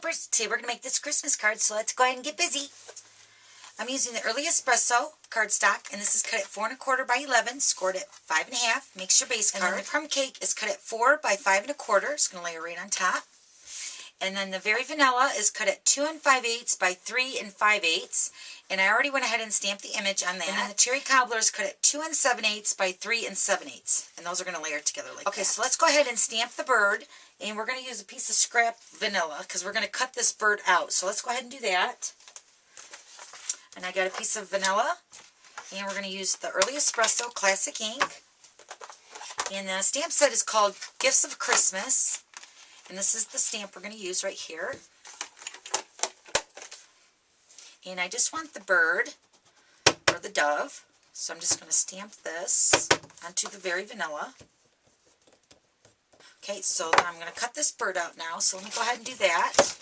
Bloopers. Today we're going to make this Christmas card, so let's go ahead and get busy. I'm using the Early Espresso cardstock, and this is cut at 4 1/4 by 11, scored at 5 1/2, makes your base card. And then the crumb cake is cut at 4 by 5 1/4, it's going to layer right on top. And then the Very Vanilla is cut at 2 5/8 by 3 5/8, and I already went ahead and stamped the image on that. And then the Cherry Cobbler is cut at 2 7/8 by 3 7/8, and those are going to layer together like that. Okay, so let's go ahead and stamp the bird, and we're going to use a piece of scrap vanilla because we're going to cut this bird out. So let's go ahead and do that. And I got a piece of vanilla, and we're going to use the Early Espresso Classic ink. And the stamp set is called Gifts of Christmas. And this is the stamp we're going to use right here. And I just want the bird, or the dove, so I'm just going to stamp this onto the Very Vanilla. Okay, so I'm going to cut this bird out now, so let me go ahead and do that.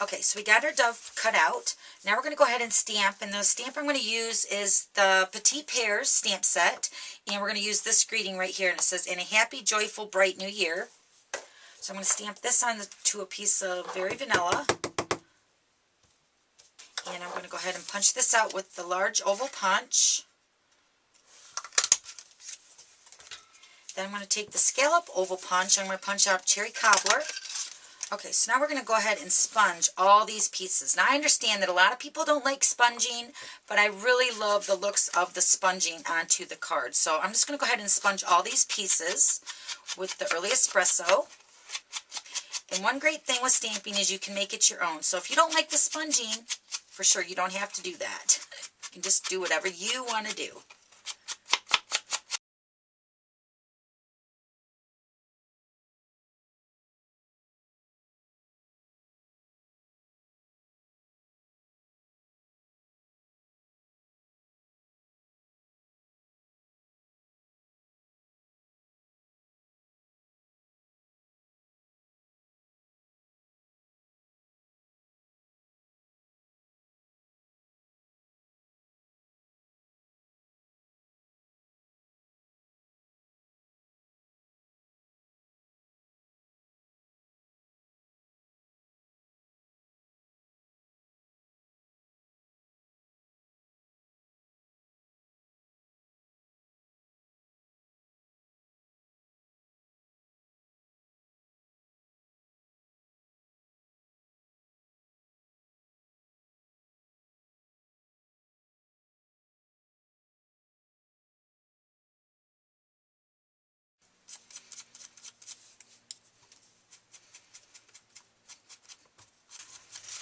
Okay, so we got our dove cut out. Now we're going to go ahead and stamp, and the stamp I'm going to use is the Petite Pears stamp set, and we're going to use this greeting right here, and it says, "In a happy, joyful, bright new year." So I'm going to stamp this onto a piece of Very Vanilla, and I'm going to go ahead and punch this out with the large oval punch. Then I'm going to take the Scallop Oval punch, I'm going to punch out Cherry Cobbler. Okay, so now we're going to go ahead and sponge all these pieces. Now I understand that a lot of people don't like sponging, but I really love the looks of the sponging onto the card. So I'm just going to go ahead and sponge all these pieces with the Early Espresso. And one great thing with stamping is you can make it your own. So if you don't like the sponging, for sure you don't have to do that. You can just do whatever you want to do.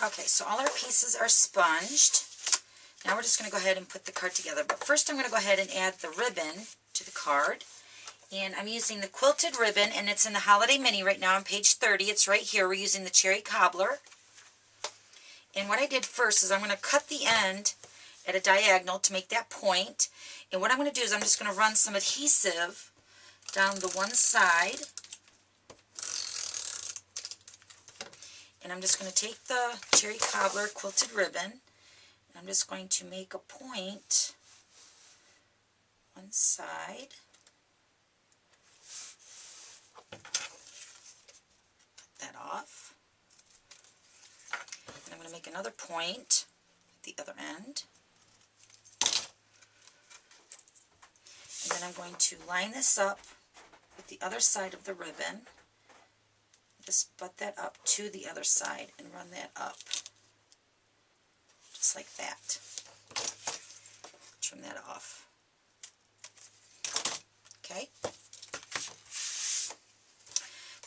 Okay, so all our pieces are sponged. Now we're just going to go ahead and put the card together. But first I'm going to go ahead and add the ribbon to the card. And I'm using the quilted ribbon, and it's in the Holiday Mini right now on page 30. It's right here. We're using the Cherry Cobbler. And what I did first is I'm going to cut the end at a diagonal to make that point. And what I'm going to do is I'm just going to run some adhesive down the one side. And I'm just going to take the Cherry Cobbler quilted ribbon, and I'm just going to make a point one side. Put that off. And I'm going to make another point at the other end. And then I'm going to line this up with the other side of the ribbon. Just butt that up to the other side and run that up. Just like that. Trim that off. Okay.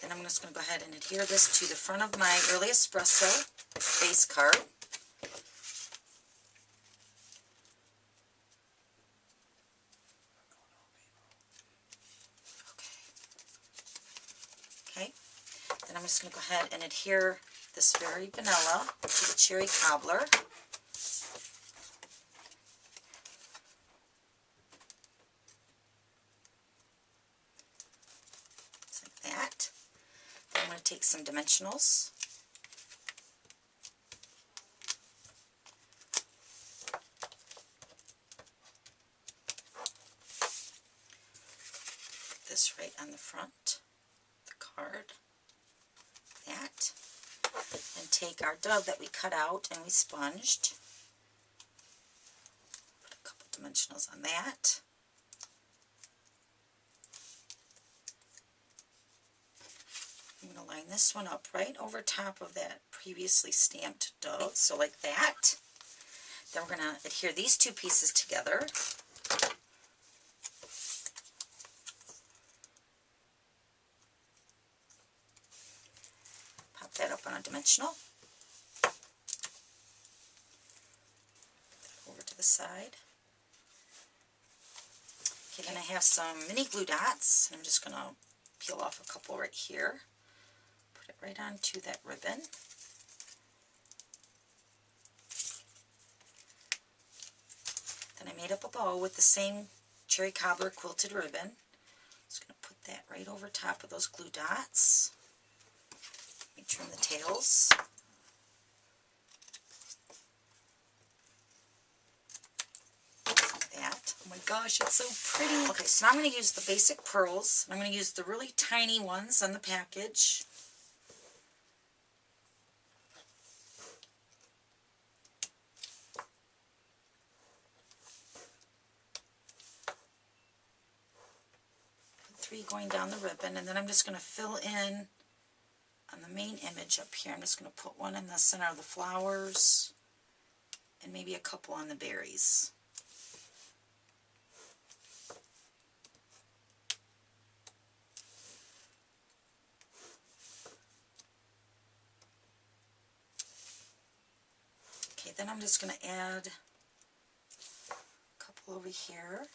Then I'm just going to go ahead and adhere this to the front of my Early Espresso base card. Okay. Then I'm just going to go ahead and adhere this Very Vanilla to the Cherry Cobbler. take some dimensionals. Put this right on the front, the card, that. And take our dove that we cut out and we sponged. Put a couple dimensionals on that. I'm going to line this one up right over top of that previously stamped dove, so like that. Then we're going to adhere these two pieces together. Pop that up on a dimensional. Over to the side. Okay, then I have some mini glue dots. I'm just going to peel off a couple right here. Put it right onto that ribbon. Then I made up a bow with the same cherry cobbler quilted ribbon. Just going to put that right over top of those glue dots. Let me trim the tails. That. Oh my gosh, it's so pretty. Okay, so now I'm going to use the basic pearls. I'm going to use the really tiny ones on the package. Three going down the ribbon, and then I'm just going to fill in on the main image up here. I'm just going to put one in the center of the flowers and maybe a couple on the berries. Okay, then I'm just going to add a couple over here.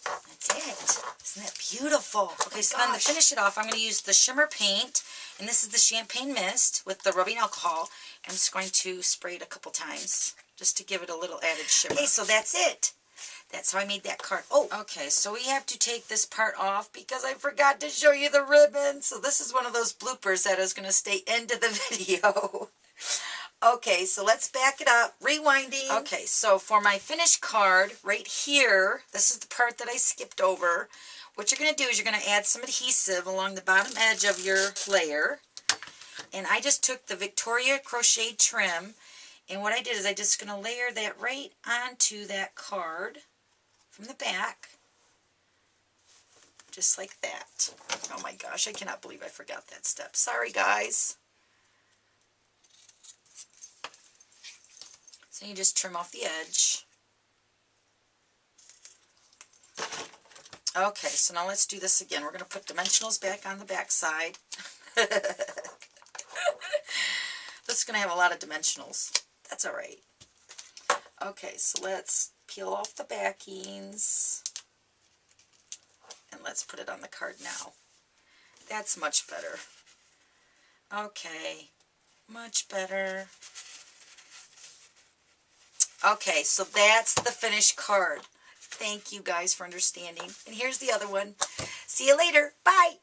That's it. Isn't that beautiful? Okay, so then to finish it off, I'm going to use the shimmer paint, and this is the Champagne Mist with the rubbing alcohol. I'm just going to spray it a couple times just to give it a little added shimmer. Okay, so that's it. That's how I made that card. Oh, okay, so we have to take this part off because I forgot to show you the ribbon. So this is one of those bloopers that is going to stay into the video. Okay, so let's back it up. Rewinding. Okay, so for my finished card, right here, this is the part that I skipped over. What you're going to do is you're going to add some adhesive along the bottom edge of your layer. And I just took the Victoria Crochet trim, and what I did is I just going to layer that right onto that card from the back. Just like that. Oh my gosh, I cannot believe I forgot that step. Sorry, guys. So you just trim off the edge. Okay, so now let's do this again. We're going to put dimensionals back on the back side. This is going to have a lot of dimensionals. That's all right. Okay, so let's peel off the backings. And let's put it on the card now. That's much better. Okay, much better. Okay, so that's the finished card. Thank you guys for understanding. And here's the other one. See you later. Bye.